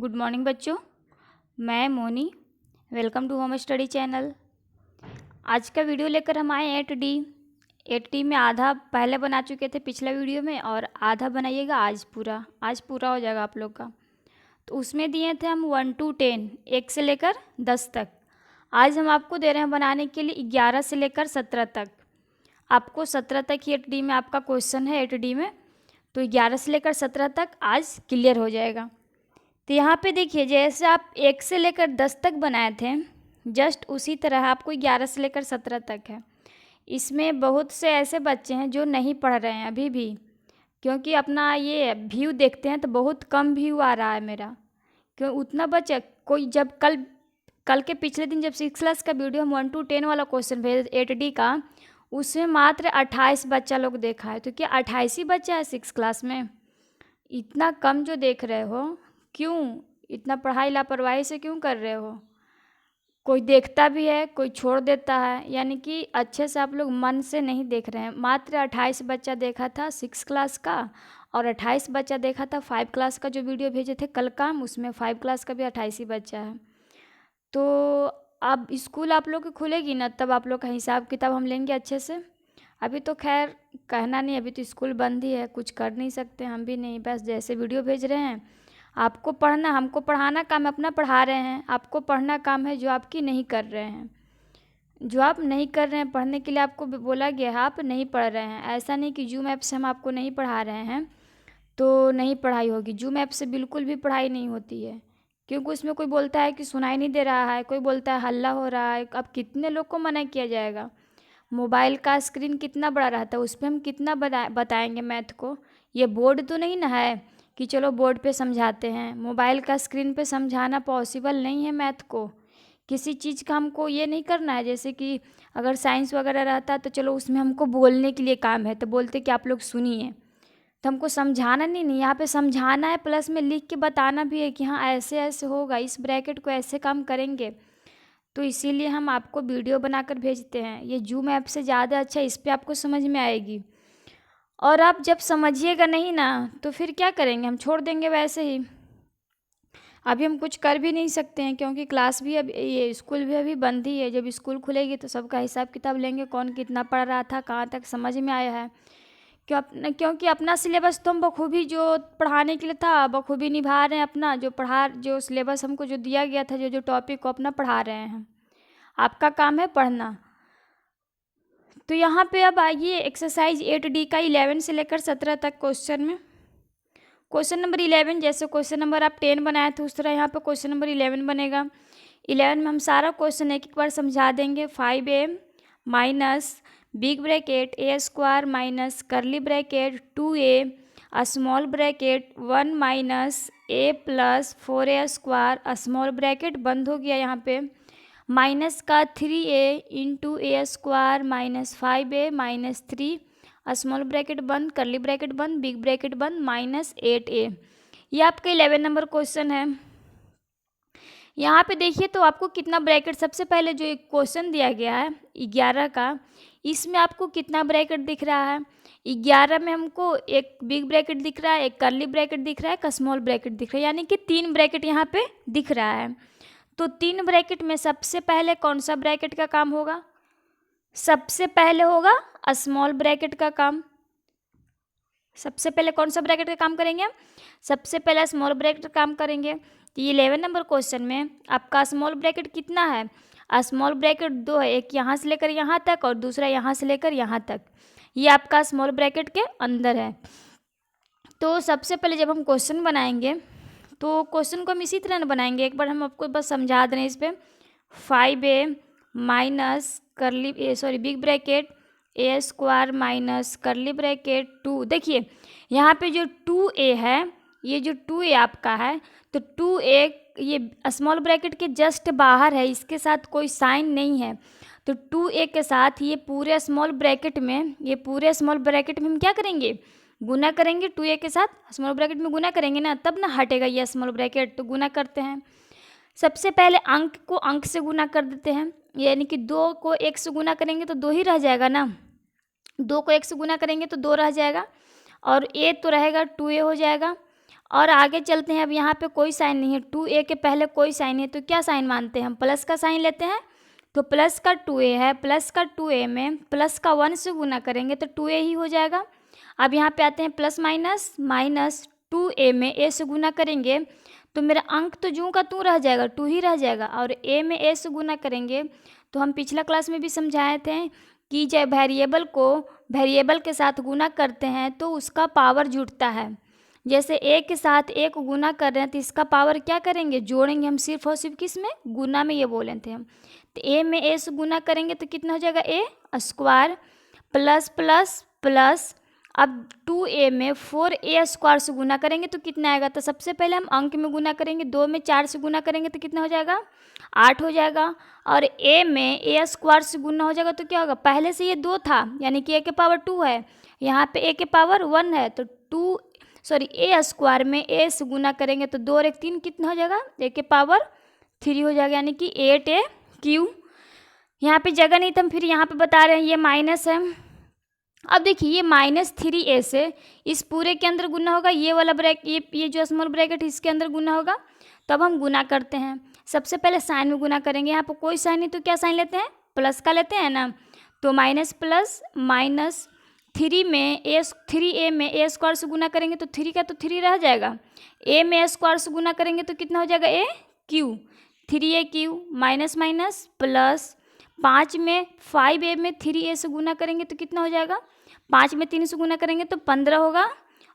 Good morning बच्चों, मैं Moni. Welcome to home study channel. आज का वीडियो लेकर हम आए 8D में आधा पहले बना चुके थे पिछला वीडियो में, और आधा बनाइएगा आज पूरा हो जाएगा आप लोग का। तो उसमें दिए थे हम 1 to 10, 1 से लेकर 10 तक। आज हम आपको दे रहे हैं बनाने के लिए 11 से लेकर 17 तक। आपको 17 तक ही 8D में आपका क्वेश्चन है 8D में, तो 11 से लेकर 17 तक आज क्लियर हो जाएगा। तो यहाँ पे देखिए, जैसे आप 1 से लेकर 10 तक बनाए थे, जस्ट उसी तरह आपको 11 से लेकर 17 तक है। इसमें बहुत से ऐसे बच्चे हैं जो नहीं पढ़ रहे हैं अभी भी, क्योंकि अपना ये व्यू देखते हैं तो बहुत कम व्यू आ रहा है मेरा। क्यों उतना बच्चा कोई, जब कल के पिछले दिन जब 6 क्लास का वीडियो हम 1 to 10 वाला क्वेश्चन भेजे 8D का, उसमें मात्र 28 बच्चा लोग देखा है। तो क्या 28 ही बच्चा है 6 क्लास में? इतना कम जो देख रहे हो, क्यों इतना पढ़ाई लापरवाही से क्यों कर रहे हो? कोई देखता भी है, कोई छोड़ देता है, यानी कि अच्छे से आप लोग मन से नहीं देख रहे हैं। मात्र 28 बच्चा देखा था 6 क्लास का, और 28 बच्चा देखा था 5 क्लास का जो वीडियो भेजे थे कल का, उसमें 5 क्लास का भी 28 ही बच्चा है। तो अब स्कूल आप लोग की खुलेगी ना, तब आप लोग का हिसाब किताब हम लेंगे अच्छे से। अभी तो खैर कहना नहीं, अभी तो स्कूल बंद ही है, कुछ कर नहीं सकते हम भी नहीं। बस जैसे वीडियो भेज रहे हैं, आपको पढ़ना, हमको पढ़ाना काम अपना पढ़ा रहे हैं, आपको पढ़ना काम है जो आपकी नहीं कर रहे हैं। जो आप नहीं कर रहे हैं पढ़ने के लिए आपको बोला गया है, आप नहीं पढ़ रहे हैं। ऐसा नहीं कि जूम ऐप से हम आपको नहीं पढ़ा रहे हैं तो नहीं पढ़ाई होगी। जूम ऐप से बिल्कुल भी पढ़ाई नहीं होती है, क्योंकि उसमें कोई बोलता है कि सुनाई नहीं दे रहा है, कोई बोलता है हल्ला हो रहा है। अब कितने लोग को मना किया जाएगा? मोबाइल का स्क्रीन कितना बड़ा रहता है, उस पर हम कितना बताएंगे मैथ को? ये बोर्ड तो नहीं ना है कि चलो बोर्ड पे समझाते हैं। मोबाइल का स्क्रीन पे समझाना पॉसिबल नहीं है मैथ को। किसी चीज़ का हमको ये नहीं करना है, जैसे कि अगर साइंस वगैरह रहता तो चलो उसमें हमको बोलने के लिए काम है, तो बोलते कि आप लोग सुनिए। तो हमको समझाना नहीं, यहाँ पे समझाना है, प्लस में लिख के बताना भी है कि हाँ ऐसे ऐसे होगा, इस ब्रैकेट को ऐसे काम करेंगे। तो इसीलिए हम आपको वीडियो बनाकर भेजते हैं। ये जूम ऐप से ज़्यादा अच्छा इस पर आपको समझ में आएगी। और आप जब समझिएगा नहीं ना, तो फिर क्या करेंगे? हम छोड़ देंगे वैसे ही। अभी हम कुछ कर भी नहीं सकते हैं, क्योंकि क्लास भी, अब ये स्कूल भी अभी बंद ही है। जब स्कूल खुलेगी तो सबका हिसाब किताब लेंगे, कौन कितना पढ़ रहा था, कहाँ तक समझ में आया है। क्योंकि अपना सिलेबस तो हम बखूबी जो पढ़ाने के लिए था बखूबी निभा रहे हैं। अपना जो सिलेबस हमको जो दिया गया था, जो टॉपिक को अपना पढ़ा रहे हैं। आपका काम है पढ़ना। तो यहाँ पे अब आइए एक्सरसाइज 8D का 11 से लेकर 17 तक क्वेश्चन में। क्वेश्चन नंबर 11, जैसे क्वेश्चन नंबर आप 10 बनाए थे उस तरह यहाँ पे क्वेश्चन नंबर 11 बनेगा। 11 में हम सारा क्वेश्चन एक एक बार समझा देंगे। 5a minus big bracket a square minus curly bracket 2a small bracket 1 minus a plus 4a square small bracket बंद हो गया यहाँ पे, माइनस का 3a into a square minus 5a minus 3 small bracket बंद करली ब्रैकेट बंद big bracket बंद minus 8a। ये आपका 11 नंबर क्वेश्चन है। यहाँ पे देखिए तो आपको कितना ब्रैकेट, सबसे पहले जो एक क्वेश्चन दिया गया है 11 का, इसमें आपको कितना ब्रैकेट दिख रहा है? 11 में हमको एक बिग ब्रैकेट दिख रहा है, एक करली ब्रैकेट दिख रहा है, एक स्मॉल ब्रैकेट दिख रहा है, यानी कि 3 ब्रैकेट यहाँ पे दिख रहा है। तो 3 ब्रैकेट में सबसे पहले कौन सा ब्रैकेट का काम होगा? सबसे पहले होगा स्मॉल ब्रैकेट का काम। सबसे पहले कौन सा ब्रैकेट का काम करेंगे? सबसे पहले स्मॉल ब्रैकेट का काम करेंगे। तो ये 11 नंबर क्वेश्चन में आपका स्मॉल ब्रैकेट कितना है? स्मॉल ब्रैकेट 2 है, एक यहाँ से लेकर यहाँ तक और दूसरा यहाँ से लेकर यहाँ तक। ये आपका स्मॉल ब्रैकेट के अंदर है। तो सबसे पहले जब हम क्वेश्चन बनाएंगे तो क्वेश्चन को हम इसी तरह बनाएंगे। एक बार हम आपको बस समझा दें इस पर। 5a minus big bracket a square minus curly bracket 2। देखिए यहाँ पे जो 2a है, ये जो 2a आपका है, तो 2a ये स्मॉल ब्रैकेट के जस्ट बाहर है, इसके साथ कोई साइन नहीं है। तो 2a के साथ ये पूरे स्मॉल ब्रैकेट में हम क्या करेंगे? गुना करेंगे। 2a के साथ स्मॉल ब्रैकेट में गुना करेंगे ना, तब ना हटेगा ये स्मॉल ब्रैकेट। तो गुना करते हैं। सबसे पहले अंक को अंक से गुना कर देते हैं, यानी कि 2 को 1 से गुना करेंगे तो 2 ही रह जाएगा ना। 2 को 1 से गुना करेंगे तो 2 रह जाएगा, और a तो रहेगा 2a हो जाएगा, और आगे चलते हैं। अब यहाँ पे कोई साइन नहीं है, 2a के पहले कोई साइन है, तो क्या साइन मानते हैं हम? प्लस का साइन लेते हैं। तो प्लस का 2a है, प्लस का 2a में प्लस का 1 से गुना करेंगे तो 2a ही हो जाएगा। अब यहाँ पे आते हैं प्लस माइनस, माइनस 2a में a से गुना करेंगे तो मेरा अंक तो जूं का तू रह जाएगा, 2 ही रह जाएगा। और a में a से गुना करेंगे तो हम पिछला क्लास में भी समझाए थे कि जब वेरिएबल के साथ गुना करते हैं तो उसका पावर जुड़ता है। जैसे a के साथ a को गुना कर रहे हैं तो इसका पावर क्या करेंगे? जोड़ेंगे हम, सिर्फ और सिर्फ किस में? गुना में, ये बोले थे हम। तो a में a से गुना करेंगे तो कितना हो जाएगा? a square plus plus plus, अब 2a में 4a स्क्वायर से गुना करेंगे तो कितना आएगा? तो सबसे पहले हम अंक में गुना करेंगे, 2 में 4 से गुना करेंगे तो कितना हो जाएगा? 8 हो जाएगा। और a में a स्क्वायर से गुना हो जाएगा तो क्या होगा? पहले से ये 2 था, यानी कि a के पावर 2 है, यहाँ पे a के पावर 1 है, तो a स्क्वायर में a से गुना करेंगे तो 2 और 1 3, कितना हो जाएगा? a के पावर 3 हो जाएगा, यानी कि 8aq। यहाँ पे जगह नहीं तो हम फिर यहाँ पे बता रहे हैं ये माइनस है। अब देखिए ये -3a से इस पूरे के अंदर गुना होगा, ये वाला ब्रैकेट, ये जो स्मॉल ब्रैकेट इसके अंदर गुना होगा। तो अब हम गुना करते हैं। सबसे पहले साइन में गुना करेंगे, यहाँ पर कोई साइन नहीं तो क्या साइन लेते हैं? प्लस का लेते हैं ना। तो माइनस प्लस माइनस 3a में a स्क्वायर से गुना करेंगे तो 3 का तो 3 रह जाएगा। a में a स्क्वायर से गुना करेंगे तो कितना हो जाएगा? a³ 3aq minus minus plus 5 में 5a में 3a से गुना करेंगे तो कितना हो जाएगा? 5 में 3 से गुना करेंगे तो 15 होगा,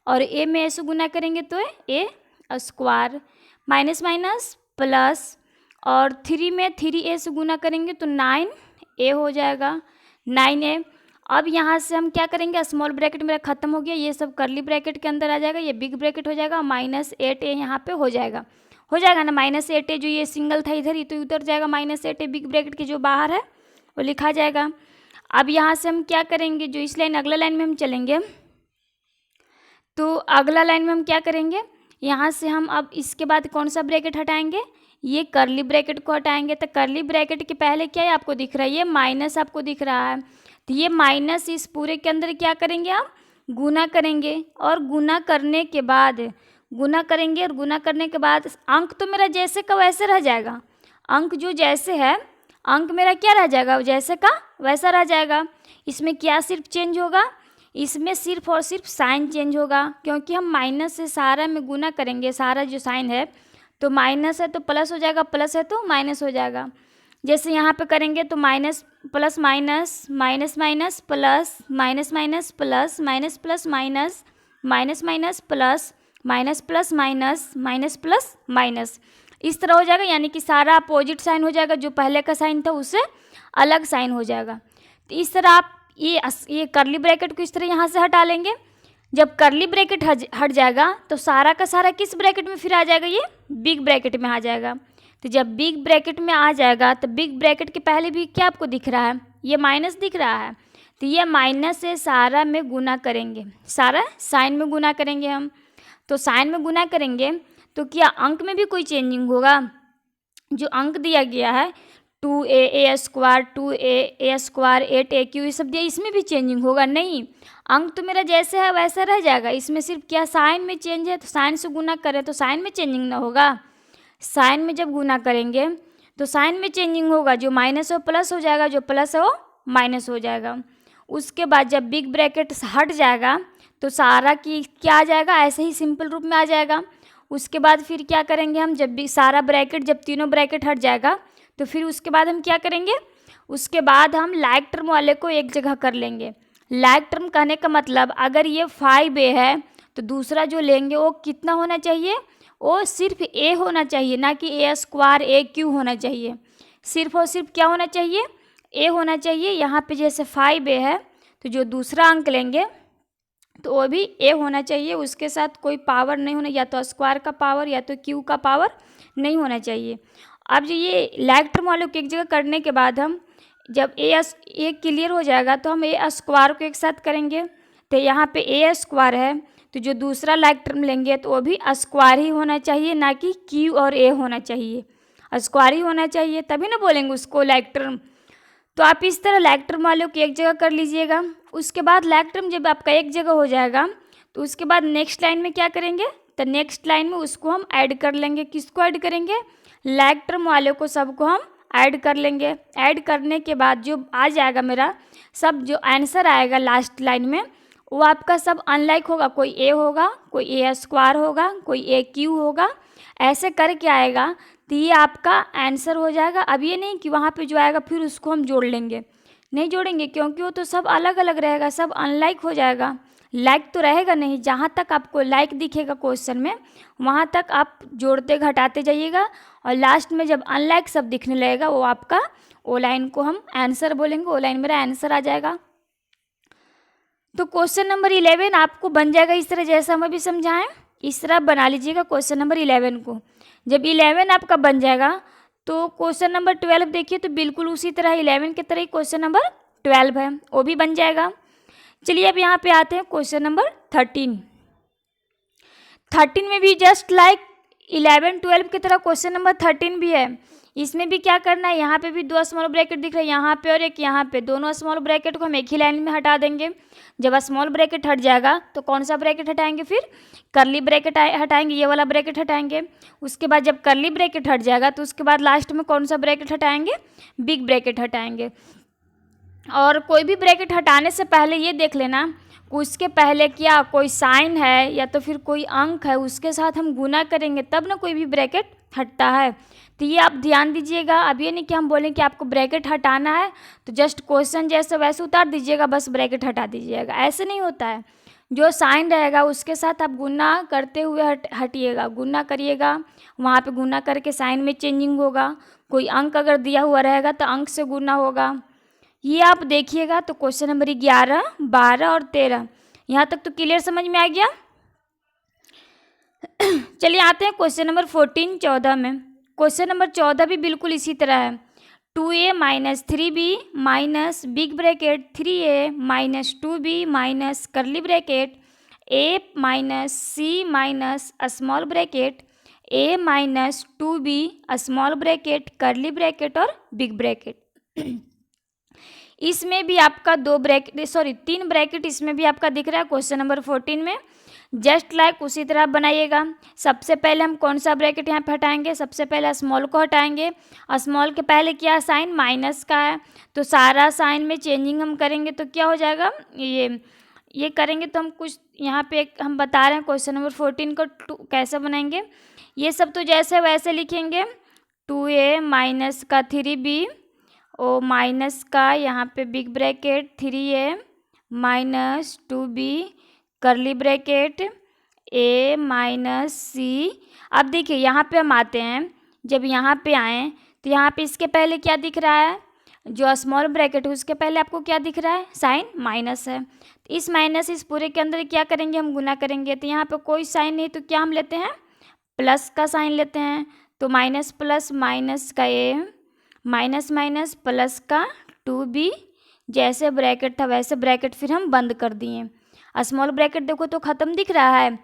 और a में a से गुना करेंगे तो a square minus minus plus, और 3 में 3a से गुना करेंगे तो 9a हो जाएगा, 9a। अब यहाँ से हम क्या करेंगे? स्मॉल ब्रैकेट मेरा खत्म हो गया, ये सब करली ब्रैकेट के अंदर आ जाएगा, ये बिग ब्रैकेट हो जाएगा, -8a यहाँ पे हो जाएगा ना। -8a जो ये सिंगल था इधर ही तो उतर जाएगा, -8a बिग ब्रैकेट के जो बाहर है वो लिखा जाएगा। अब यहाँ से हम क्या करेंगे? जो इस लाइन अगला लाइन में हम चलेंगे तो अगला लाइन में हम क्या करेंगे? यहाँ से हम अब इसके बाद कौन सा ब्रैकेट हटाएंगे? ये करली ब्रैकेट को हटाएंगे। तो करली ब्रैकेट के पहले क्या है आपको दिख रहा है? ये माइनस आपको दिख रहा है। तो ये माइनस इस पूरे के अंदर क्या करेंगे? आप गुना करेंगे, और गुना करने के बाद अंक तो मेरा जैसे का वैसे रह जाएगा। अंक जो जैसे है, अंक मेरा क्या रह जाएगा? जैसे का वैसा रह जाएगा। इसमें क्या सिर्फ चेंज होगा? इसमें सिर्फ और सिर्फ साइन चेंज होगा, क्योंकि हम माइनस से सारा में गुना करेंगे। सारा जो साइन है तो माइनस है तो प्लस हो जाएगा, प्लस है तो माइनस हो जाएगा। जैसे यहाँ पे करेंगे तो minus plus minus, minus minus plus, minus minus plus, minus plus minus, minus minus plus, minus plus minus, minus plus minus, इस तरह हो जाएगा। यानी कि सारा अपोजिट साइन हो जाएगा, जो पहले का साइन था उससे अलग साइन हो जाएगा। तो इस तरह आप ये करली ब्रैकेट को इस तरह यहाँ से हटा लेंगे। जब करली ब्रैकेट हट जाएगा तो सारा का सारा किस ब्रैकेट में फिर आ जाएगा? ये बिग ब्रैकेट में आ जाएगा। तो जब बिग ब्रैकेट में आ जाएगा तो बिग ब्रैकेट के पहले भी क्या आपको दिख रहा है? ये माइनस दिख रहा है। तो ये माइनस से सारा में गुना करेंगे, सारा साइन में गुना करेंगे हम। तो साइन में गुना करेंगे तो क्या अंक में भी कोई चेंजिंग होगा? जो अंक दिया गया है 2a square, 2a square, 8aq, ये सब दिया, इसमें भी चेंजिंग होगा? नहीं, अंक तो मेरा जैसे है वैसा रह जाएगा। इसमें सिर्फ क्या साइन में चेंज है, तो साइन से गुना करें तो साइन में चेंजिंग ना होगा। साइन में जब गुना करेंगे तो साइन में चेंजिंग होगा, जो माइनस हो प्लस हो जाएगा, जो प्लस हो माइनस हो जाएगा। उसके बाद जब बिग ब्रैकेट हट जाएगा तो सारा की क्या आ जाएगा? ऐसे ही सिंपल रूप में आ जाएगा। उसके बाद फिर क्या करेंगे हम? जब भी सारा ब्रैकेट, जब तीनों ब्रैकेट हट जाएगा तो फिर उसके बाद हम क्या करेंगे? उसके बाद हम लाइक टर्म वाले को एक जगह कर लेंगे। लाइक टर्म कहने का मतलब अगर ये 5a है तो दूसरा जो लेंगे वो कितना होना चाहिए? वो सिर्फ a होना चाहिए, ना कि a स्क्वायर aq होना चाहिए। सिर्फ और सिर्फ क्या होना चाहिए? a होना चाहिए। यहाँ पे जैसे 5a है तो जो दूसरा अंक लेंगे तो वो भी a होना चाहिए, उसके साथ कोई पावर नहीं होना, या तो स्क्वायर का पावर या तो q का पावर नहीं होना चाहिए। अब जो ये लाइक टर्म वालों को एक जगह करने के बाद हम जब a क्लियर हो जाएगा तो हम a स्क्वायर को एक साथ करेंगे। तो यहाँ पे a स्क्वायर है तो जो दूसरा लाइक टर्म लेंगे तो वो भी स्क्वायर ही होना चाहिए, ना कि q और a होना चाहिए। स्क्वायर ही होना चाहिए, तभी ना बोलेंगे उसको लाइक टर्म। तो आप इस तरह लाइक टर्म वालों को एक जगह कर लीजिएगा। उसके बाद लाइक टर्म जब आपका एक जगह हो जाएगा तो उसके बाद नेक्स्ट लाइन में क्या करेंगे? तो नेक्स्ट लाइन में उसको हम ऐड कर लेंगे। किसको ऐड करेंगे? लाइक टर्म वाले को सबको हम ऐड कर लेंगे। ऐड करने के बाद जो आ जाएगा मेरा सब जो आंसर आएगा लास्ट लाइन में वो आपका सब अनलाइक होगा। कोई ए होगा, कोई ए स्क्वायर होगा, कोई ए क्यू होगा, ऐसे करके आएगा तो ये आपका आंसर हो जाएगा। अब ये नहीं कि वहाँ पे जो आएगा फिर उसको हम जोड़ लेंगे, नहीं जोड़ेंगे क्योंकि वो तो सब अलग अलग रहेगा, सब अनलाइक हो जाएगा। लाइक तो रहेगा नहीं, जहाँ तक आपको लाइक दिखेगा क्वेश्चन में वहाँ तक आप जोड़ते घटाते जाइएगा और लास्ट में जब अनलाइक सब दिखने लगेगा वो आपका ओ लाइन को हम आंसर बोलेंगे, ओ लाइन मेरा आंसर आ जाएगा। तो क्वेश्चन नंबर 11 आपको बन जाएगा इस तरह, जैसा हम अभी समझाएं इस तरह बना लीजिएगा क्वेश्चन नंबर 11 को। जब 11 आपका बन जाएगा तो क्वेश्चन नंबर 12 देखिए तो बिल्कुल उसी तरह 11 की तरह ही क्वेश्चन नंबर 12 है, वो भी बन जाएगा। चलिए अब यहाँ पे आते हैं क्वेश्चन नंबर 13। 13 में भी जस्ट लाइक 11 12 की तरह क्वेश्चन नंबर 13 भी है। इसमें भी क्या करना है, यहाँ पे भी दो स्मॉल ब्रैकेट दिख रहे हैं, यहाँ पे और एक यहाँ पे, दोनों स्मॉल ब्रैकेट को हम एक ही लाइन में हटा देंगे। जब स्मॉल ब्रैकेट हट जाएगा तो कौन सा ब्रैकेट हटाएंगे? फिर कर्ली ब्रैकेट हटाएंगे, ये वाला ब्रैकेट हटाएंगे। उसके बाद जब कर्ली ब्रैकेट हट जाएगा तो उसके बाद लास्ट में कौन सा ब्रैकेट हटाएंगे? बिग ब्रैकेट हटाएंगे। और कोई भी ब्रैकेट हटाने से पहले ये देख लेना उसके पहले क्या कोई साइन है या तो फिर कोई अंक है, उसके साथ हम गुना करेंगे तब ना कोई भी ब्रैकेट हटता है। तो ये आप ध्यान दीजिएगा। अब ये नहीं कि हम बोलें कि आपको ब्रैकेट हटाना है तो जस्ट क्वेश्चन जैसे वैसे उतार दीजिएगा, बस ब्रैकेट हटा दीजिएगा, ऐसे नहीं होता है। जो साइन रहेगा उसके साथ आप गुना करते हुए हटिएगा, गुना करिएगा, वहाँ पे गुना करके साइन में चेंजिंग होगा। कोई अंक अगर दिया हुआ रहेगा तो अंक से गुना होगा, ये आप देखिएगा। तो क्वेश्चन नंबर 11 12 और 13 यहाँ तक तो क्लियर समझ में आ गया। चलिए आते हैं क्वेश्चन नंबर 14 14 में। क्वेश्चन नंबर 14 भी बिल्कुल इसी तरह है। 2a minus 3b minus big bracket 3a minus 2b minus curly bracket a minus c minus small bracket a minus 2b small bracket करली ब्रैकेट और बिग ब्रैकेट। इसमें भी आपका तीन ब्रैकेट इसमें भी आपका दिख रहा है क्वेश्चन नंबर 14 में। जस्ट लाइक उसी तरह बनाइएगा। सबसे पहले हम कौन सा ब्रैकेट यहाँ पे हटाएंगे? सबसे पहले स्मॉल को हटाएंगे। स्मॉल के पहले क्या साइन? माइनस का है, तो सारा साइन में चेंजिंग हम करेंगे तो क्या हो जाएगा? ये करेंगे तो हम कुछ यहाँ पे हम बता रहे हैं क्वेश्चन नंबर 14 को कैसे बनाएंगे। ये सब तो जैसे वैसे लिखेंगे। 2a माइनस का 3b ओ माइनस का यहाँ पे big bracket 3a minus 2b करली ब्रैकेट a माइनस c। अब देखिए यहाँ पे हम आते हैं, जब यहाँ पे आएँ तो यहाँ पे इसके पहले क्या दिख रहा है? जो स्मॉल ब्रैकेट है उसके पहले आपको क्या दिख रहा है? साइन माइनस है। तो इस माइनस इस पूरे के अंदर क्या करेंगे? हम गुना करेंगे। तो यहाँ पे कोई साइन नहीं तो क्या हम लेते हैं? प्लस का साइन लेते हैं। तो माइनस प्लस माइनस का a माइनस माइनस प्लस का 2b, जैसे ब्रैकेट था वैसे ब्रैकेट फिर हम बंद कर दिए। स्मॉल ब्रैकेट देखो तो ख़त्म दिख रहा है,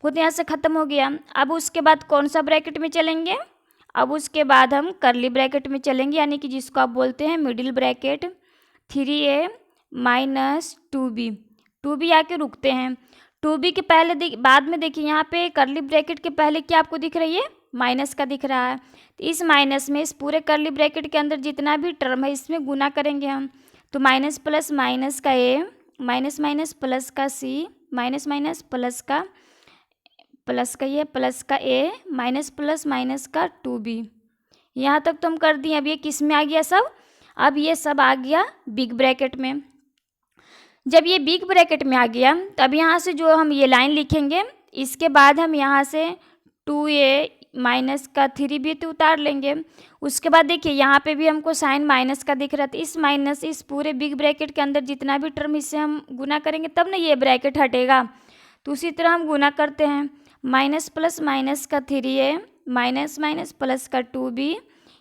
खुद यहाँ से ख़त्म हो गया। अब उसके बाद कौन सा ब्रैकेट में चलेंगे? अब उसके बाद हम करली ब्रैकेट में चलेंगे, यानी कि जिसको आप बोलते हैं middle bracket 3a minus 2b आके रुकते हैं। 2b के पहले बाद में देखिए यहाँ पे करली ब्रैकेट के पहले क्या आपको दिख रही है? माइनस का दिख रहा है। तो इस माइनस में इस पूरे करली ब्रैकेट के अंदर जितना भी टर्म है इसमें गुना करेंगे हम। तो माइनस प्लस माइनस का a माइनस माइनस प्लस का c माइनस माइनस प्लस का ये प्लस का a माइनस प्लस माइनस का 2b। यहाँ तक तो हम कर दिए। अब ये किस में आ गया सब? अब ये सब आ गया बिग ब्रैकेट में। जब ये बिग ब्रैकेट में आ गया तब यहाँ से जो हम ये लाइन लिखेंगे, इसके बाद हम यहाँ से 2a माइनस का 3b तो उतार लेंगे। उसके बाद देखिए यहाँ पे भी हमको साइन माइनस का दिख रहा था। इस माइनस इस पूरे बिग ब्रैकेट के अंदर जितना भी टर्म इससे हम गुना करेंगे तब ना ये ब्रैकेट हटेगा। तो उसी तरह हम गुना करते हैं। माइनस प्लस माइनस का 3a माइनस माइनस प्लस का 2b,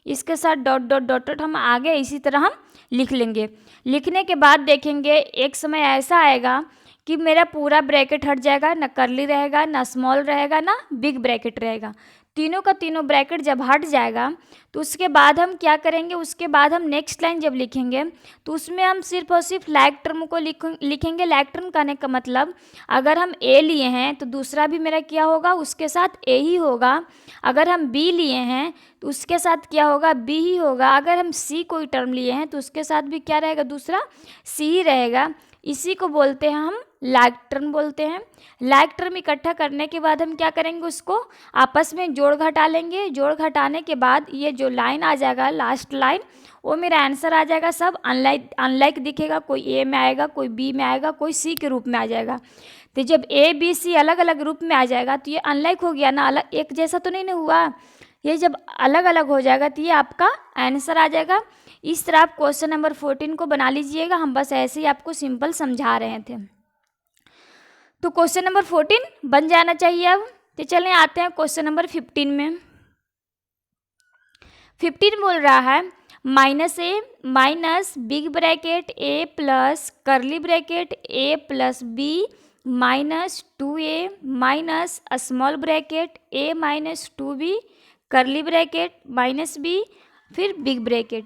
इसके साथ डॉट डॉट डॉट डॉट हम आगे इसी तरह हम लिख लेंगे। लिखने के बाद देखेंगे एक समय ऐसा आएगा कि मेरा पूरा ब्रैकेट हट जाएगा, ना कर्ली रहेगा, ना स्मॉल रहेगा, ना बिग ब्रैकेट रहेगा। तीनों का तीनों ब्रैकेट जब हट जाएगा तो उसके बाद हम क्या करेंगे, उसके बाद हम नेक्स्ट लाइन जब लिखेंगे तो उसमें हम सिर्फ और सिर्फ लाइक टर्म को लिखेंगे। लाइक टर्म कहने का मतलब अगर हम ए लिए हैं तो दूसरा भी मेरा क्या होगा, उसके साथ ए ही होगा। अगर हम बी लिए हैं तो उसके साथ क्या होगा, बी ही होगा। अगर हम सी कोई टर्म लिए हैं तो उसके साथ भी क्या रहेगा, दूसरा सी ही रहेगा। इसी को बोलते हैं हम लाइक टर्म बोलते हैं। लाइक टर्म इकट्ठा करने के बाद हम क्या करेंगे, उसको आपस में जोड़ घटा लेंगे। जोड़ घटाने के बाद ये जो लाइन आ जाएगा, लास्ट लाइन, वो मेरा आंसर आ जाएगा। सब अनलाइक दिखेगा, कोई ए में आएगा, कोई बी में आएगा, कोई सी के रूप में आ जाएगा। तो जब ए बी सी अलग अलग रूप में आ जाएगा तो ये अनलाइक हो गया ना, अलग एक जैसा तो नहीं हुआ। ये जब अलग अलग हो जाएगा तो ये आपका आंसर आ जाएगा। इस तरह आप क्वेश्चन नंबर 14 को बना लीजिएगा। हम बस ऐसे ही आपको सिंपल समझा रहे थे। तो क्वेश्चन नंबर 14 बन जाना चाहिए अब। तो चलिए आते हैं क्वेश्चन नंबर 15 में। 15 बोल रहा है minus a minus big bracket a plus curly bracket a plus b minus 2a minus small bracket a minus 2b curly bracket minus b फिर बिग ब्रैकेट।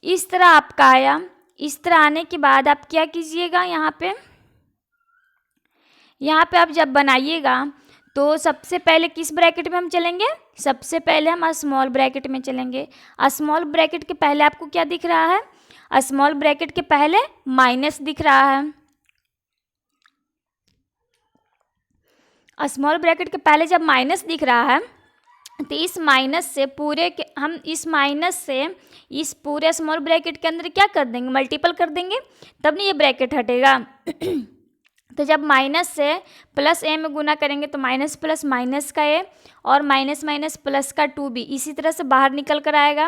इस तरह आपका आया। इस तरह आने के बाद आप क्या कीजिएगा, यहाँ पे आप जब बनाइएगा तो सबसे पहले किस ब्रैकेट में हम चलेंगे, सबसे पहले हम स्मॉल ब्रैकेट में चलेंगे। स्मॉल ब्रैकेट के पहले आपको क्या दिख रहा है, स्मॉल ब्रैकेट के पहले माइनस दिख रहा है। स्मॉल ब्रैकेट के पहले जब माइनस दिख रहा है तो इस माइनस से पूरे के हम इस माइनस से इस पूरे स्मॉल ब्रैकेट के अंदर क्या कर देंगे, मल्टीपल कर देंगे, तब नहीं ये ब्रैकेट हटेगा। तो जब माइनस से प्लस ए में गुना करेंगे तो माइनस प्लस माइनस का ए और माइनस माइनस प्लस का 2b इसी तरह से बाहर निकल कर आएगा।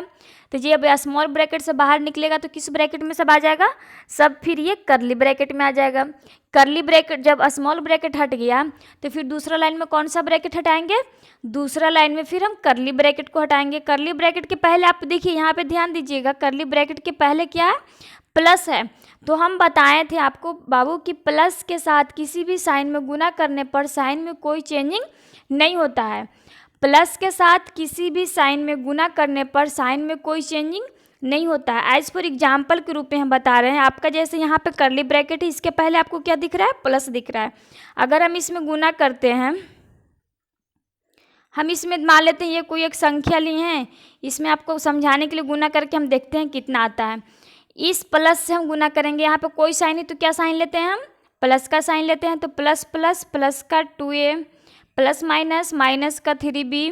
तो ये अब स्मॉल ब्रैकेट से बाहर निकलेगा तो किस ब्रैकेट में सब आ जाएगा, सब फिर ये कर्ली ब्रैकेट में आ जाएगा। कर्ली ब्रैकेट जब स्मॉल ब्रैकेट हट गया तो फिर दूसरा लाइन में कौन सा ब्रैकेट हटाएंगे, दूसरा लाइन में फिर हम कर्ली ब्रैकेट को हटाएंगे। कर्ली ब्रैकेट के पहले आप देखिए यहाँ पे ध्यान दीजिएगा, कर्ली ब्रैकेट के पहले क्या है, प्लस है। तो हम बताए थे आपको बाबू कि प्लस के साथ किसी भी साइन में गुना करने पर साइन में कोई चेंजिंग नहीं होता है। प्लस के साथ किसी भी साइन में गुना करने पर साइन में कोई चेंजिंग नहीं होता है। एज फॉर एग्जाम्पल के रूप में हम बता रहे हैं आपका, जैसे यहाँ पे कर्ली ब्रैकेट है, इसके पहले आपको क्या दिख रहा है, प्लस दिख रहा है। अगर हम इसमें गुना करते हैं, हम इसमें मान लेते हैं ये कोई एक संख्या ली है, इसमें आपको समझाने के लिए गुना करके हम देखते हैं कितना आता है। इस प्लस से हम गुना करेंगे, यहाँ पे कोई साइन है तो क्या साइन लेते हैं हम, प्लस का साइन लेते हैं। तो प्लस प्लस प्लस का 2a प्लस माइनस माइनस का 3b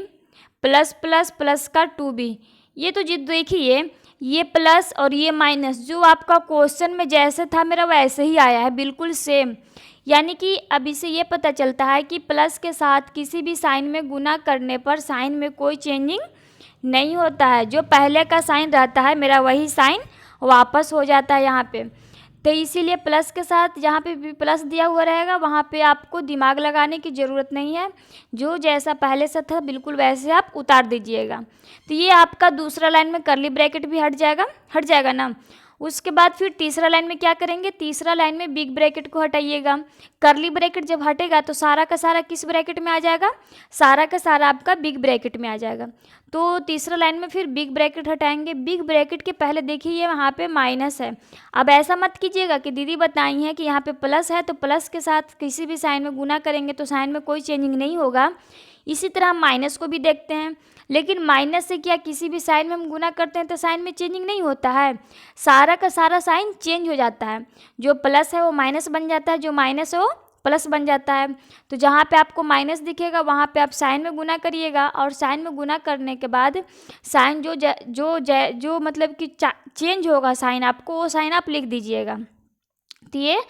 प्लस प्लस प्लस का 2b। ये तो जी देखिए ये प्लस और ये माइनस जो आपका क्वेश्चन में जैसे था मेरा वैसे ही आया है, बिल्कुल सेम। यानी कि अब इसे ये पता चलता है कि प्लस के साथ किसी भी साइन में गुना करने पर साइन में कोई चेंजिंग नहीं होता है। जो पहले का साइन रहता है मेरा वही साइन वापस हो जाता है यहाँ पे। तो इसीलिए प्लस के साथ जहाँ पे भी प्लस दिया हुआ रहेगा वहाँ पे आपको दिमाग लगाने की ज़रूरत नहीं है, जो जैसा पहले से था बिल्कुल वैसे आप उतार दीजिएगा। तो ये आपका दूसरा लाइन में कर्ली ब्रैकेट भी हट जाएगा ना। उसके बाद फिर तीसरा लाइन में क्या करेंगे, तीसरा लाइन में बिग ब्रैकेट को हटाइएगा। कर्ली ब्रैकेट जब हटेगा तो सारा का सारा किस ब्रैकेट में आ जाएगा, सारा का सारा आपका बिग ब्रैकेट में आ जाएगा। तो तीसरा लाइन में फिर बिग ब्रैकेट हटाएंगे। बिग ब्रैकेट के पहले देखिए ये वहाँ पे माइनस है। अब ऐसा मत कीजिएगा कि दीदी बताई हैं कि यहाँ पे प्लस है तो प्लस के साथ किसी भी साइन में गुना करेंगे तो साइन में कोई चेंजिंग नहीं होगा। इसी तरह हम माइनस को भी देखते हैं, लेकिन माइनस से क्या किसी भी साइन में हम गुना करते हैं तो साइन में चेंजिंग नहीं होता है, सारा का सारा साइन चेंज हो जाता है। जो प्लस है वो माइनस बन जाता है, जो माइनस है वो प्लस बन जाता है। तो जहाँ पे आपको माइनस दिखेगा वहाँ पे आप साइन में गुना करिएगा और साइन में गुना करने के बाद साइन जो मतलब कि चेंज होगा साइन आपको, वो साइन आप लिख दीजिएगा। तो ये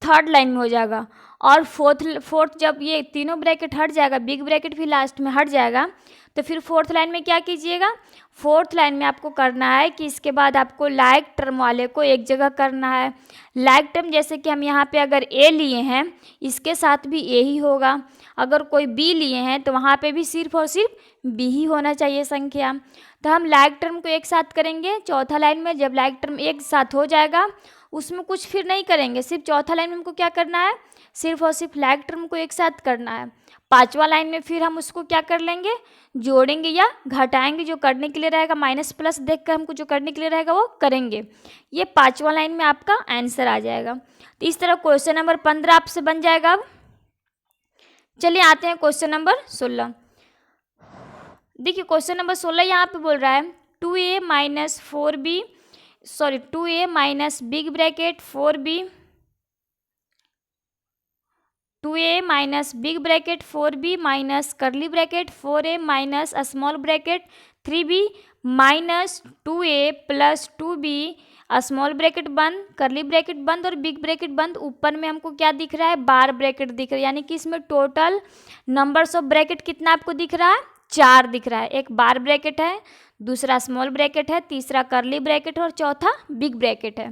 थर्ड लाइन में हो जाएगा। और फोर्थ जब ये तीनों ब्रैकेट हट जाएगा, बिग ब्रैकेट भी लास्ट में हट जाएगा, तो फिर फोर्थ लाइन में क्या कीजिएगा, फोर्थ लाइन में आपको करना है कि इसके बाद आपको लाइक टर्म वाले को एक जगह करना है। लाइक टर्म जैसे कि हम यहाँ पे अगर ए लिए हैं इसके साथ भी ए ही होगा, अगर कोई बी लिए हैं तो वहाँ पे भी सिर्फ और सिर्फ बी ही होना चाहिए संख्या। तो हम लाइक टर्म को एक साथ करेंगे चौथा लाइन में। जब लाइक टर्म एक साथ हो जाएगा उसमें कुछ फिर नहीं करेंगे, सिर्फ चौथा लाइन में हमको क्या करना है, सिर्फ और सिर्फ लाइक टर्म को एक साथ करना है। पांचवा लाइन में फिर हम उसको क्या कर लेंगे, जोड़ेंगे या घटाएंगे। जो करने के लिए रहेगा माइनस प्लस देखकर हमको जो करने के लिए रहेगा वो करेंगे। ये पांचवा लाइन में आपका आंसर आ जाएगा। तो इस तरह क्वेश्चन नंबर 15 आपसे बन जाएगा। अब चलिए आते हैं क्वेश्चन नंबर 16। देखिए क्वेश्चन नंबर 16 यहाँ पे बोल रहा है 2a minus 4b, sorry 2a minus big bracket 4b, 2a minus big bracket 4b minus curly bracket 4a minus small bracket 3b minus 2a plus 2b small bracket बंद, curly bracket बंद और big bracket बंद। ऊपर में हमको क्या दिख रहा है, बार ब्रैकेट दिख रहा है, यानी कि इसमें टोटल नंबर्स ऑफ ब्रैकेट कितना आपको दिख रहा है, 4 दिख रहा है। एक बार ब्रैकेट है, दूसरा स्मॉल ब्रैकेट है, तीसरा करली ब्रैकेट है और चौथा बिग ब्रैकेट है।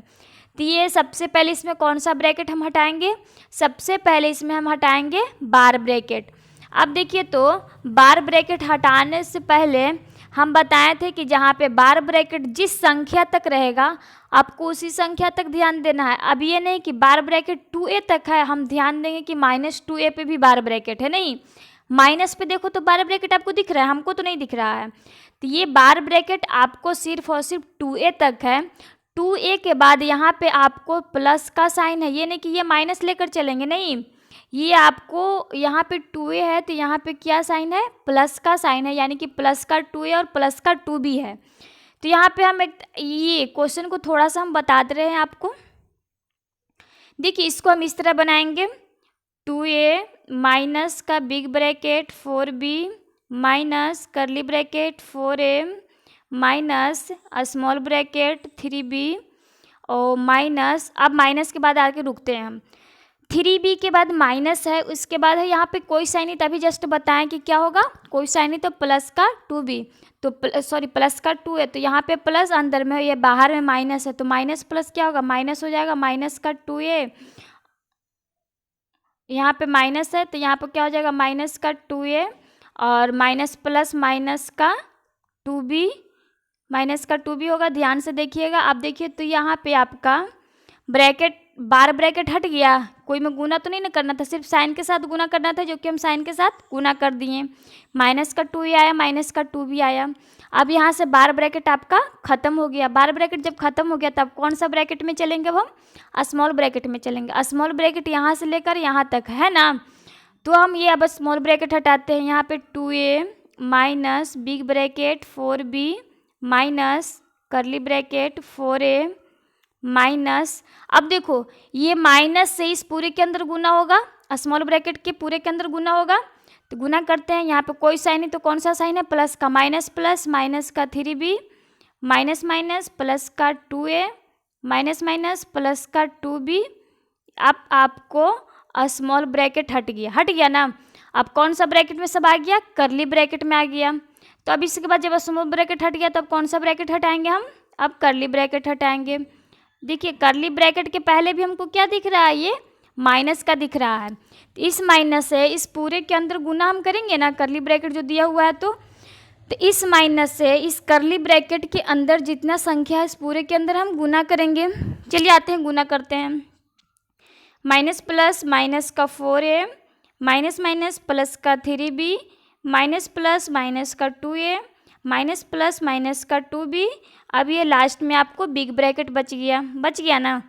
तो ये सबसे पहले इसमें कौन सा ब्रैकेट हम हटाएंगे, सबसे पहले इसमें हम हटाएंगे बार ब्रैकेट। अब देखिए तो बार ब्रैकेट हटाने से पहले हम बताए थे कि जहाँ पे बार ब्रैकेट जिस संख्या तक रहेगा आपको उसी संख्या तक ध्यान देना है। अब ये नहीं कि बार ब्रैकेट 2a तक है हम ध्यान देंगे कि माइनस 2a पे भी बार ब्रैकेट है, नहीं, माइनस पे देखो तो बार ब्रैकेट आपको दिख रहा है, हमको तो नहीं दिख रहा है। तो ये बार ब्रैकेट आपको सिर्फ और सिर्फ 2a तक है। 2a के बाद यहाँ पे आपको प्लस का साइन है, ये नहीं कि ये माइनस लेकर चलेंगे, नहीं, ये आपको यहाँ पे 2a है तो यहाँ पे क्या साइन है, प्लस का साइन है, यानी कि प्लस का 2a और प्लस का 2b है। तो यहाँ पे हम एक ये क्वेश्चन को थोड़ा सा हम बता दे रहे हैं आपको। देखिए इसको हम इस तरह बनाएंगे 2a माइनस का big bracket 4b minus curly bracket 4a minus small bracket 3b और माइनस, अब माइनस के बाद आके रुकते हैं हम, 3b के बाद माइनस है, उसके बाद है यहाँ पे कोई साइन नहीं, तभी जस्ट बताएं कि क्या होगा, कोई साइन नहीं, तो प्लस का 2b, तो सॉरी प्लस का 2 है तो यहाँ पे प्लस अंदर में है, ये बाहर में माइनस है, तो माइनस प्लस क्या होगा, माइनस हो जाएगा, माइनस का 2a, यहाँ पे माइनस है तो यहाँ पे क्या हो जाएगा, माइनस का 2a और माइनस प्लस माइनस का 2b, माइनस का 2b होगा। ध्यान से देखिएगा। आप देखिए तो यहाँ पे आपका ब्रैकेट बार ब्रैकेट हट गया, कोई में गुना तो नहीं ना करना था, सिर्फ साइन के साथ गुना करना था, जो कि हम साइन के साथ गुना कर दिए। माइनस का 2a आया, माइनस का 2b आया। अब यहाँ से बार ब्रैकेट आपका खत्म हो गया। बार ब्रैकेट जब खत्म हो गया तब कौन सा ब्रैकेट में चलेंगे, अब हम स्मॉल ब्रैकेट में चलेंगे। स्मॉल ब्रैकेट यहाँ से लेकर यहाँ तक है ना, तो हम ये अब स्मॉल ब्रैकेट हटाते हैं। यहाँ पे 2a minus big bracket 4b minus curly bracket 4a minus, अब देखो ये माइनस से इस पूरे के अंदर गुना होगा, स्मॉल ब्रैकेट के पूरे के अंदर गुना होगा, तो गुना करते हैं। यहाँ पे कोई साइन नहीं तो कौन सा साइन है, प्लस का, माइनस प्लस माइनस का 3b माइनस माइनस प्लस का 2a माइनस माइनस प्लस का 2b। अब आपको स्मॉल ब्रैकेट हट गया ना। अब कौन सा ब्रैकेट में सब आ गया, करली ब्रैकेट में आ गया। तो अब इसके बाद जब स्मॉल ब्रैकेट हट गया तब कौन सा ब्रैकेट हटाएंगे हम, अब करली ब्रैकेट हटाएंगे। देखिए करली ब्रैकेट के पहले भी हमको क्या दिख रहा है, ये माइनस का दिख रहा है। इस माइनस से इस पूरे के अंदर गुना हम करेंगे ना, करली ब्रैकेट जो दिया हुआ है, तो इस माइनस से इस करली ब्रैकेट के अंदर जितना संख्या है इस पूरे के अंदर हम गुना करेंगे। चलिए आते हैं गुना करते हैं। माइनस प्लस माइनस का 4a माइनस माइनस प्लस का 3b माइनस प्लस माइनस का 2a माइनस प्लस माइनस का 2b। अब ये लास्ट में आपको बिग ब्रैकेट बच गया ना।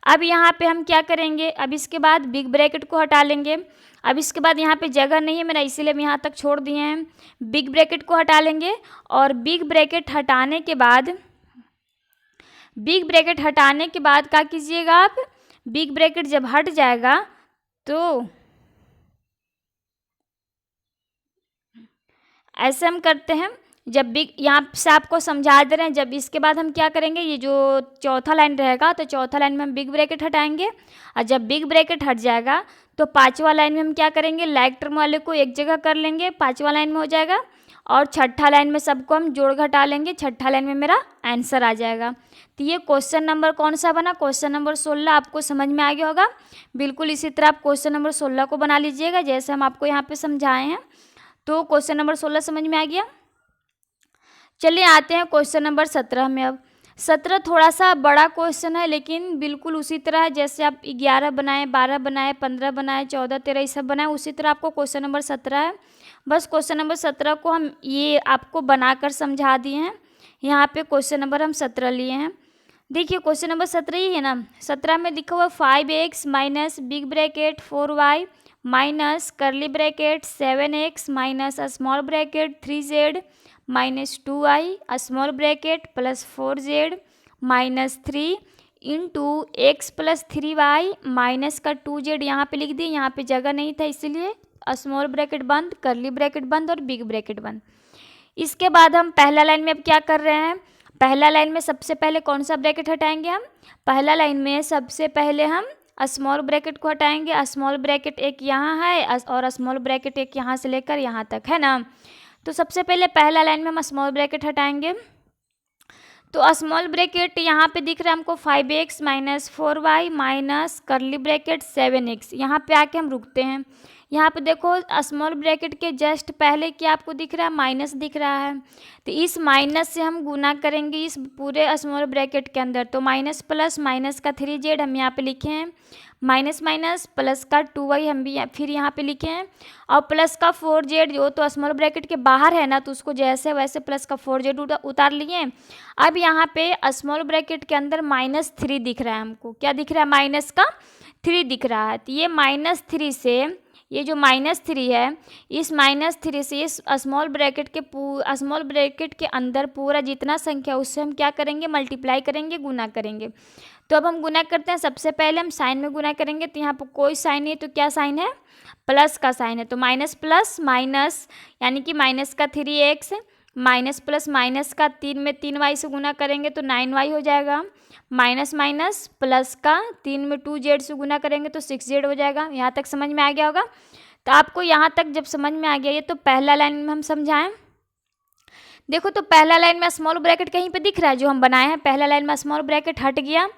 अब यहाँ पे हम क्या करेंगे, अब इसके बाद बिग ब्रैकेट को हटा लेंगे। अब इसके बाद यहाँ पे जगह नहीं है मेरा, इसीलिए हम यहाँ तक छोड़ दिए हैं। बिग ब्रैकेट को हटा लेंगे और बिग ब्रैकेट हटाने के बाद क्या कीजिएगा आप, बिग ब्रैकेट जब हट जाएगा तो ऐसे हम करते हैं। जब बिग, यहाँ से आपको समझा दे रहे हैं, जब इसके बाद हम क्या करेंगे, ये जो चौथा लाइन रहेगा तो चौथा लाइन में हम बिग ब्रैकेट हटाएंगे, और जब बिग ब्रैकेट हट जाएगा तो पांचवा लाइन में हम क्या करेंगे, लाइक टर्म वाले को एक जगह कर लेंगे, पांचवा लाइन में हो जाएगा, और छठा लाइन में सबको हम जोड़ घटा लेंगे, छठा लाइन में मेरा आंसर आ जाएगा। तो ये क्वेश्चन नंबर कौन सा बना, क्वेश्चन नंबर 16 आपको समझ में आ गया होगा। बिल्कुल इसी तरह आप क्वेश्चन नंबर 16 को बना लीजिएगा जैसे हम आपको यहाँ पे समझाए हैं। तो क्वेश्चन नंबर 16 समझ में आ गया। चलिए आते हैं क्वेश्चन नंबर 17 में। अब 17 थोड़ा सा बड़ा क्वेश्चन है, लेकिन बिल्कुल उसी तरह है जैसे आप 11 बनाए, 12 बनाए, 15 बनाए, 14, 13 ये सब बनाए, उसी तरह आपको क्वेश्चन नंबर 17 है। बस क्वेश्चन नंबर 17 को हम ये आपको बनाकर समझा दिए हैं। यहाँ पे क्वेश्चन नंबर हम 17 लिए हैं। देखिए क्वेश्चन नंबर 17 ही है ना। 17 में लिखा हुआ 5x minus big bracket 4y minus curly bracket 7x minus small bracket 3z minus 2y small bracket plus 4z minus 3 into x plus 3y minus का 2z यहाँ पे लिख दिए, यहाँ पे जगह नहीं था इसलिए स्मॉल ब्रैकेट बंद, करली ब्रैकेट बंद और बिग ब्रैकेट बंद। इसके बाद हम पहला लाइन में अब क्या कर रहे हैं, पहला लाइन में सबसे पहले कौन सा ब्रैकेट हटाएंगे हम, पहला लाइन में सबसे पहले हम स्मॉल ब्रैकेट को हटाएंगे। स्मॉल ब्रैकेट एक यहाँ है और स्मॉल ब्रैकेट एक यहाँ से लेकर यहाँ तक है ना। तो सबसे पहले पहला लाइन में हम स्मॉल ब्रैकेट हटाएंगे। तो स्मॉल ब्रैकेट यहाँ पे दिख रहा है हमको 5x minus 4y minus curly bracket 7x। यहाँ पे आके हम रुकते हैं। यहाँ पे देखो स्मॉल ब्रैकेट के जस्ट पहले क्या आपको दिख रहा है, माइनस दिख रहा है। तो इस माइनस से हम गुना करेंगे इस पूरे स्मॉल ब्रैकेट के अंदर। तो माइनस प्लस माइनस का 3z हम यहाँ पे लिखे हैं, माइनस माइनस प्लस का 2y हम भी फिर यहाँ पे लिखे हैं, और प्लस का 4z जो तो स्मॉल ब्रैकेट के बाहर है ना, तो उसको जैसे वैसे प्लस का 4z उतार लिए। अब यहाँ पे स्मॉल ब्रैकेट के अंदर -3 दिख रहा है हमको, क्या दिख रहा है, -3 दिख रहा है। तो ये -3 से ये जो -3 है, इस -3 से इस स्मॉल ब्रैकेट के अंदर पूरा जितना संख्या उससे हम क्या करेंगे, मल्टीप्लाई करेंगे, गुना करेंगे। तो अब हम गुना करते हैं। सबसे पहले हम साइन में गुना करेंगे, तो यहाँ पर कोई साइन नहीं, तो क्या साइन है, प्लस का साइन है। तो माइनस प्लस माइनस यानी कि माइनस का 3x माइनस प्लस माइनस का 3 में 3y से गुना करेंगे तो 9y हो जाएगा। माइनस माइनस प्लस का 3 में 2z से गुना करेंगे तो 6z हो जाएगा। यहाँ तक समझ में आ गया होगा। तो आपको यहाँ तक जब समझ में आ गया ये, तो पहला लाइन में हम समझाएं। देखो तो पहला लाइन में स्मॉल ब्रैकेट कहीं पे दिख रहा है जो हम बनाए हैं, पहला लाइन में स्मॉल ब्रैकेट हट गया।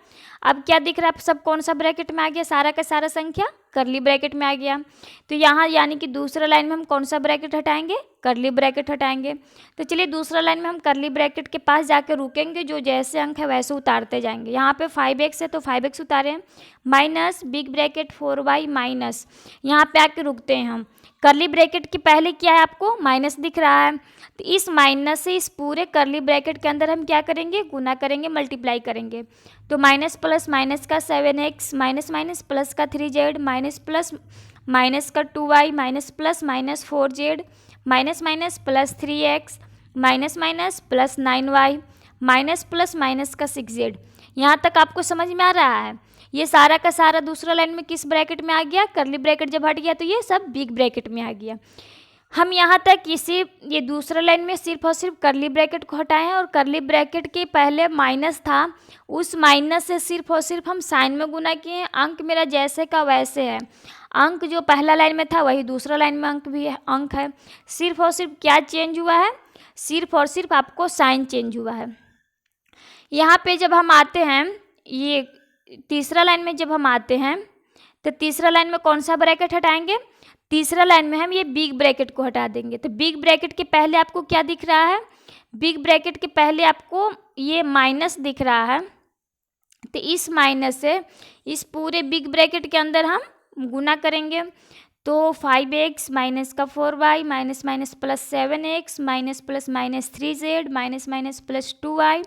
अब क्या दिख रहा है सब, कौन सा ब्रैकेट में आ गया, सारा का सारा संख्या करली ब्रैकेट में आ गया। तो यहाँ यानी कि दूसरा लाइन में हम कौन सा ब्रैकेट हटाएंगे, करली ब्रैकेट हटाएंगे। तो चलिए दूसरा लाइन में हम करली ब्रैकेट के पास जाके रुकेंगे, जो जैसे अंक है वैसे उतारते जाएंगे। यहाँ पे 5x है तो 5x उतारे, minus big bracket 4y minus, यहाँ पे आके रुकते हैं हम। करली ब्रैकेट के पहले क्या है, आपको माइनस दिख रहा है। तो इस माइनस से इस पूरे करली ब्रैकेट के अंदर हम क्या करेंगे, गुना करेंगे, मल्टीप्लाई करेंगे। तो माइनस प्लस माइनस का 7x माइनस माइनस प्लस का 3z माइनस प्लस माइनस का 2y minus plus minus 4z minus minus plus 3x minus minus plus 9y minus plus minus का 6z। यहाँ तक आपको समझ में आ रहा है। ये सारा का सारा दूसरा लाइन में किस ब्रैकेट में आ गया, करली ब्रैकेट जब हट गया तो ये सब बिग ब्रैकेट में आ गया। हम यहाँ तक ये दूसरा लाइन में सिर्फ और सिर्फ करली ब्रैकेट को हटाए हैं, और करली ब्रैकेट के पहले माइनस था, उस माइनस से सिर्फ और सिर्फ हम साइन में गुना किए। अंक मेरा जैसे का वैसे है, अंक जो पहला लाइन में था वही दूसरा लाइन में अंक है। सिर्फ और सिर्फ क्या चेंज हुआ है, सिर्फ और सिर्फ आपको साइन चेंज हुआ है। यहाँ पे जब हम आते हैं, ये तीसरा लाइन में जब हम आते हैं, तो तीसरा लाइन में कौन सा ब्रैकेट हटाएंगे, तीसरा लाइन में हम ये बिग ब्रैकेट को हटा देंगे। तो बिग ब्रैकेट के पहले आपको क्या दिख रहा है, बिग ब्रैकेट के पहले आपको ये माइनस दिख रहा है। तो इस माइनस से इस पूरे बिग ब्रैकेट के अंदर हम गुना करेंगे। तो 5x माइनस का 4y minus minus plus 7x minus plus minus 3z minus minus plus 2y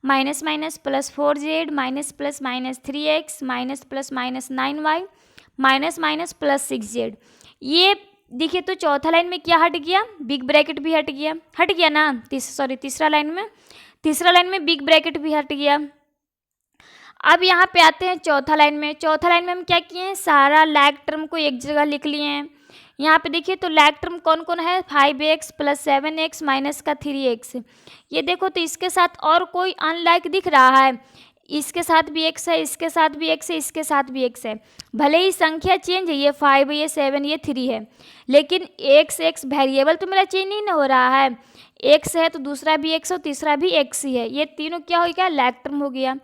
minus minus plus 4z minus plus minus 3x minus plus minus 9y minus minus plus 6z। ये देखिए तो चौथा line में क्या हट गया, big bracket भी हट गया ना। तीसरा लाइन में बिग ब्रैकेट भी हट गया। अब यहाँ पे आते हैं चौथा लाइन में। चौथा लाइन में हम क्या किए हैं, सारा लैग टर्म को एक जगह लिख लिए हैं। यहाँ पे देखिए तो लैग टर्म कौन कौन है, 5x प्लस 7x माइनस का 3x। ये देखो तो इसके साथ और कोई अनलैग दिख रहा है, इसके साथ भी x है, इसके साथ भी x है, इसके साथ भी x है। भले ही संख्या चेंज है, ये 5 ये 7 ये 3 है, लेकिन x वेरिएबल तो मेरा चेंज नहीं हो रहा है। x है तो दूसरा भी x और तीसरा भी x ही है। ये तीनों क्या हो गया, लैग टर्म हो गया।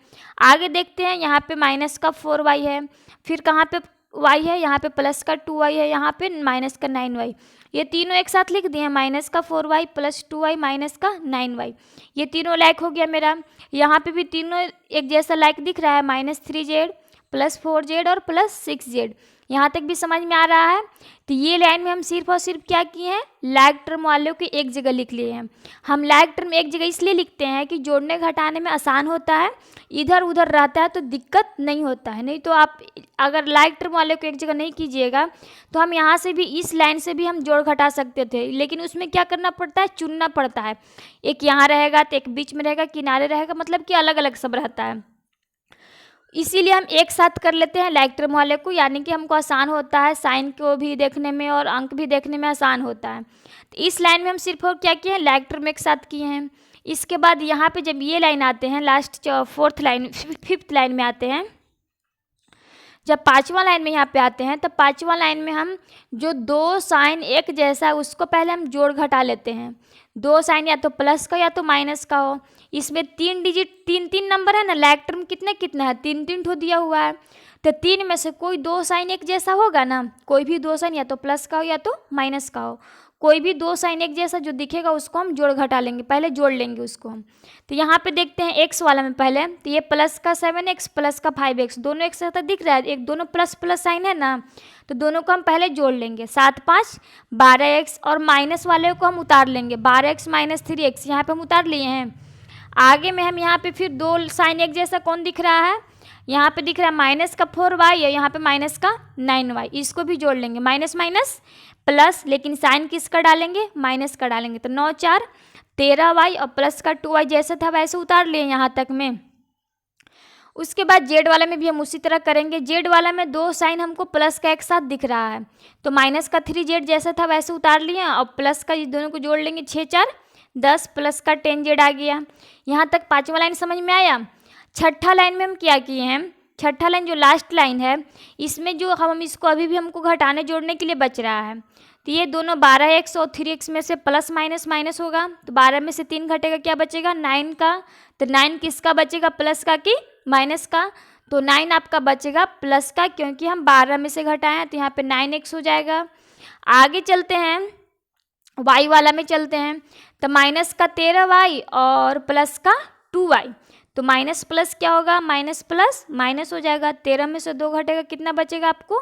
आगे देखते हैं, यहाँ पे माइनस का 4y है, फिर कहाँ पे वाई है, यहाँ पे प्लस का 2y है, यहाँ पे माइनस का 9y। ये तीनों एक साथ लिख दिए, माइनस का 4y प्लस 2y माइनस का 9y। ये तीनों लाइक हो गया मेरा। यहाँ पे भी तीनों एक जैसा लाइक दिख रहा है, -3z प्लस 4z और प्लस 6z। यहाँ तक भी समझ में आ रहा है। तो ये लाइन में हम सिर्फ और सिर्फ क्या किए हैं, लाइक टर्म वालों को एक जगह लिख लिए हैं। हम लाइक टर्म एक जगह इसलिए लिखते हैं कि जोड़ने घटाने में आसान होता है, इधर उधर रहता है तो दिक्कत नहीं होता है। नहीं तो आप अगर लाइक टर्म वाले को एक जगह नहीं कीजिएगा तो हम यहाँ से भी इस लाइन से भी हम जोड़ घटा सकते थे, लेकिन उसमें क्या करना पड़ता है, चुनना पड़ता है। एक यहाँ रहेगा तो एक बीच में रहेगा, किनारे रहेगा, मतलब कि अलग अलग सब रहता है। इसीलिए हम एक साथ कर लेते हैं लाइक टर्म वाले को, यानी कि हमको आसान होता है, साइन को भी देखने में और अंक भी देखने में आसान होता है। तो इस लाइन में हम सिर्फ और क्या किए हैं, लाइक टर्म एक साथ किए हैं। इसके बाद यहाँ पे जब ये लाइन आते हैं, लास्ट फिफ्थ लाइन में आते हैं, जब पांचवा लाइन में यहाँ पे आते हैं, तब पांचवा लाइन में हम जो दो साइन एक जैसा है उसको पहले हम जोड़ घटा लेते हैं। दो साइन या तो प्लस का या तो माइनस का हो। इसमें 3 डिजिट 3 नंबर है ना, लाइक टर्म कितना कितना है, 3 ठो दिया हुआ है। तो 3 में से कोई दो साइन एक जैसा होगा ना, कोई भी दो साइन या तो प्लस का हो या तो माइनस का हो, कोई भी दो साइन एक जैसा जो दिखेगा उसको हम जोड़ घटा लेंगे, पहले जोड़ लेंगे उसको हम। तो यहाँ पे देखते हैं एक्स वाला में पहले, तो ये प्लस का 7x प्लस का 5x दोनों एक साथ दिख रहा है, एक दोनों प्लस प्लस साइन है ना, तो दोनों को हम पहले जोड़ लेंगे। 7 5 12x, और माइनस वाले को हम उतार लेंगे, 12x माइनस 3x यहाँ पे हम उतार लिए हैं। आगे में हम यहाँ पे फिर दो साइन एक जैसा कौन दिख रहा है, यहाँ पे दिख रहा है माइनस का 4y और यहाँ पे माइनस का 9y, इसको भी जोड़ लेंगे। माइनस माइनस प्लस, लेकिन साइन किसका डालेंगे, माइनस का डालेंगे। तो 9 4 13y और प्लस का 2y जैसा था वैसे उतार लिए यहाँ तक में। उसके बाद जेड वाला में भी हम उसी तरह करेंगे। जेड वाला में दो साइन हमको प्लस का एक साथ दिख रहा है, तो माइनस का 3z जैसा था वैसे उतार लिए और प्लस का इस दोनों को जोड़ लेंगे। 6 4 10 प्लस का 10z आ गया। यहाँ तक पाँचवा लाइन समझ में आया। छठा लाइन में हम क्या किए हैं, छठा लाइन जो लास्ट लाइन है, इसमें जो हम इसको अभी भी हमको घटाने जोड़ने के लिए बच रहा है, तो ये दोनों 12x और 3x में से प्लस माइनस माइनस होगा, तो 12 में से 3 घटेगा, क्या बचेगा 9 का। तो 9 किसका बचेगा, प्लस का कि माइनस का, तो 9 आपका बचेगा प्लस का, क्योंकि हम 12 में से घटाए हैं, तो यहाँ पे 9x हो जाएगा। आगे चलते हैं, y वाला में चलते हैं, तो माइनस का 13y और प्लस का 2y, तो माइनस प्लस क्या होगा, माइनस प्लस माइनस हो जाएगा। 13 में से 2 घटेगा, कितना बचेगा आपको,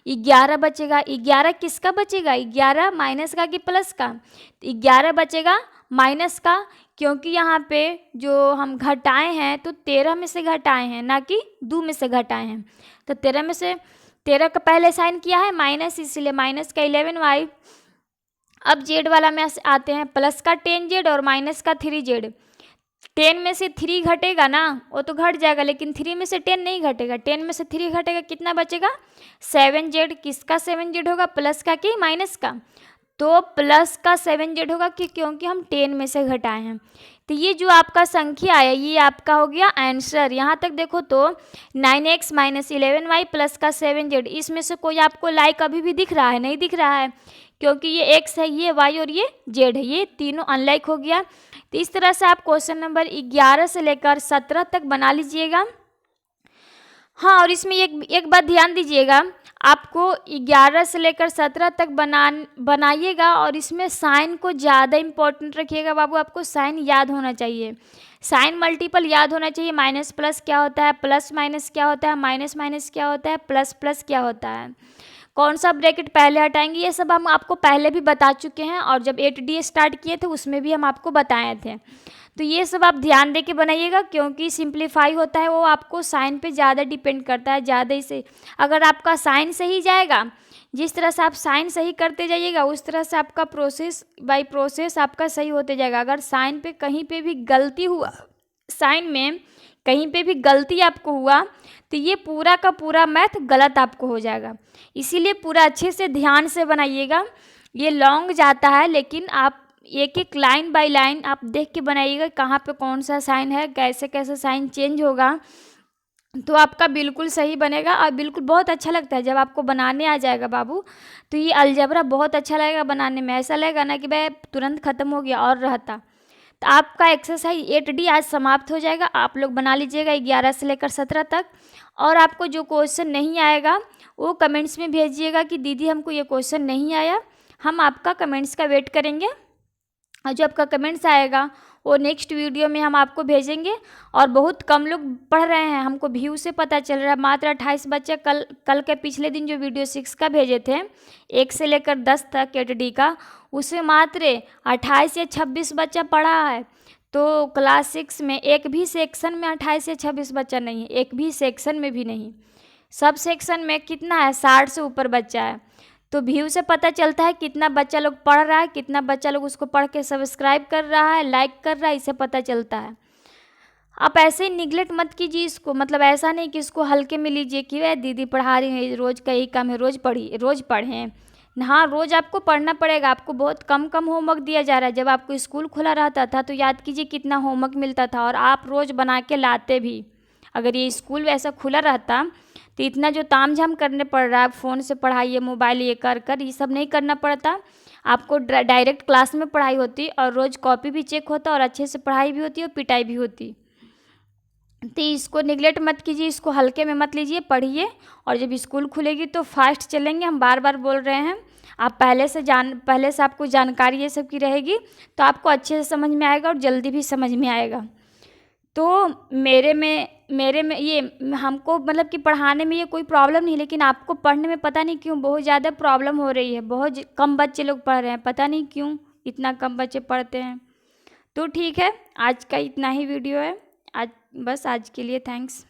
11 बचेगा। 11 किसका बचेगा, 11 माइनस का कि प्लस का, 11 बचेगा माइनस का, क्योंकि यहाँ पे जो हम घटाए हैं तो 13 में से घटाए हैं, ना कि 2 में से घटाए हैं। तो 13 में से 13 का पहले साइन किया है माइनस, इसलिए माइनस का 11y। अब जेड वाला में आते हैं, प्लस का 10z और माइनस का 3z। 10 में से 3 घटेगा ना, वो तो घट जाएगा, लेकिन 3 में से 10 नहीं घटेगा। 10 में से 3 घटेगा, कितना बचेगा 7z। किसका 7z होगा, प्लस का कि माइनस का, तो प्लस का 7z होगा कि क्योंकि हम 10 में से घटाए हैं। तो ये जो आपका संख्या है ये आपका हो गया आंसर। यहाँ तक देखो तो 9x माइनस 11y प्लस का 7z, इसमें से कोई आपको लाइक अभी भी दिख रहा है, नहीं दिख रहा है, क्योंकि ये x है, ये y और ये z है, ये तीनों अनलाइक हो गया। तो इस तरह से आप क्वेश्चन नंबर 11 से लेकर 17 तक बना लीजिएगा। हाँ, और इसमें एक बात ध्यान दीजिएगा, आपको 11 से लेकर 17 तक बनाइएगा, और इसमें साइन को ज़्यादा इम्पोर्टेंट रखिएगा बाबू, आपको साइन याद होना चाहिए, साइन मल्टीपल याद होना चाहिए। माइनस प्लस क्या होता है, प्लस माइनस क्या होता है, माइनस माइनस क्या होता है, प्लस प्लस क्या होता है, कौन सा ब्रैकेट पहले हटाएंगे, ये सब हम आपको पहले भी बता चुके हैं, और जब 8D स्टार्ट किए थे उसमें भी हम आपको बताए थे। तो ये सब आप ध्यान दे के बनाइएगा, क्योंकि सिंप्लीफाई होता है वो आपको साइन पे ज़्यादा डिपेंड करता है, ज़्यादा ही से अगर आपका साइन सही जाएगा, जिस तरह से आप साइन सही करते जाइएगा उस तरह से आपका प्रोसेस बाय प्रोसेस आपका सही होते जाएगा। अगर साइन पे कहीं पे भी गलती हुआ, साइन में कहीं पे भी गलती आपको हुआ, तो ये पूरा का पूरा मैथ गलत आपको हो जाएगा। इसीलिए पूरा अच्छे से ध्यान से बनाइएगा। ये लॉन्ग जाता है, लेकिन आप एक एक लाइन बाय लाइन आप देख के बनाइएगा, कहाँ पे कौन सा साइन है, कैसे कैसे साइन चेंज होगा, तो आपका बिल्कुल सही बनेगा। और बिल्कुल बहुत अच्छा लगता है जब आपको बनाने आ जाएगा बाबू, तो ये अलजेब्रा बहुत अच्छा लगेगा बनाने में, ऐसा लगेगा ना कि भाई तुरंत ख़त्म हो गया और रहता। तो आपका एक्सरसाइज 8D आज समाप्त हो जाएगा। आप लोग बना लीजिएगा 11 से लेकर 17 तक, और आपको जो क्वेश्चन नहीं आएगा वो कमेंट्स में भेजिएगा कि दीदी हमको ये क्वेश्चन नहीं आया। हम आपका कमेंट्स का वेट करेंगे और जो आपका कमेंट्स आएगा वो नेक्स्ट वीडियो में हम आपको भेजेंगे। और बहुत कम लोग पढ़ रहे हैं, हमको व्यू से पता चल रहा है। मात्र 28 बच्चे कल के पिछले दिन जो वीडियो 6 का भेजे थे 1 से लेकर 10 तक एटडी का, उसमें मात्र 28 या 26 बच्चा पढ़ा है। तो क्लास 6 में एक भी सेक्शन में 28 या 26 बच्चा नहीं है, एक भी सेक्शन में भी नहीं। सब सेक्शन में कितना है, 60 से ऊपर बच्चा है। तो व्यू से पता चलता है कितना बच्चा लोग पढ़ रहा है, कितना बच्चा लोग उसको पढ़ के सब्सक्राइब कर रहा है, लाइक कर रहा है, इससे पता चलता है। आप ऐसे ही निगलेक्ट मत कीजिए इसको, मतलब ऐसा नहीं कि इसको हल्के में लीजिए कि वह दीदी पढ़ा रही है, रोज़ का यही काम है, रोज़ पढ़िए, रोज़ पढ़ें। हाँ, रोज़ आपको पढ़ना पड़ेगा। आपको बहुत कम कम होमवर्क दिया जा रहा है। जब आपको स्कूल खुला रहता था तो याद कीजिए कितना होमवर्क मिलता था और आप रोज़ बना के लाते भी। अगर ये स्कूल वैसा खुला रहता तो इतना जो तामझाम करने पड़ रहा है, फ़ोन से पढ़ाइए, मोबाइल ये कर कर, ये सब नहीं करना पड़ता। आपको डायरेक्ट क्लास में पढ़ाई होती और रोज़ कॉपी भी चेक होता और अच्छे से पढ़ाई भी होती और पिटाई भी होती। तो इसको निगलेक्ट मत कीजिए, इसको हल्के में मत लीजिए, पढ़िए। और जब स्कूल खुलेगी तो फास्ट चलेंगे, हम बार बार बोल रहे हैं। आप पहले से आपको जानकारी ये सब की रहेगी तो आपको अच्छे से समझ में आएगा और जल्दी भी समझ में आएगा। तो मेरे में ये हमको मतलब कि पढ़ाने में ये कोई प्रॉब्लम नहीं, लेकिन आपको पढ़ने में पता नहीं क्यों बहुत ज़्यादा प्रॉब्लम हो रही है। बहुत कम बच्चे लोग पढ़ रहे हैं, पता नहीं क्यों इतना कम बच्चे पढ़ते हैं। तो ठीक है, आज का इतना ही वीडियो है। आज बस आज के लिए थैंक्स।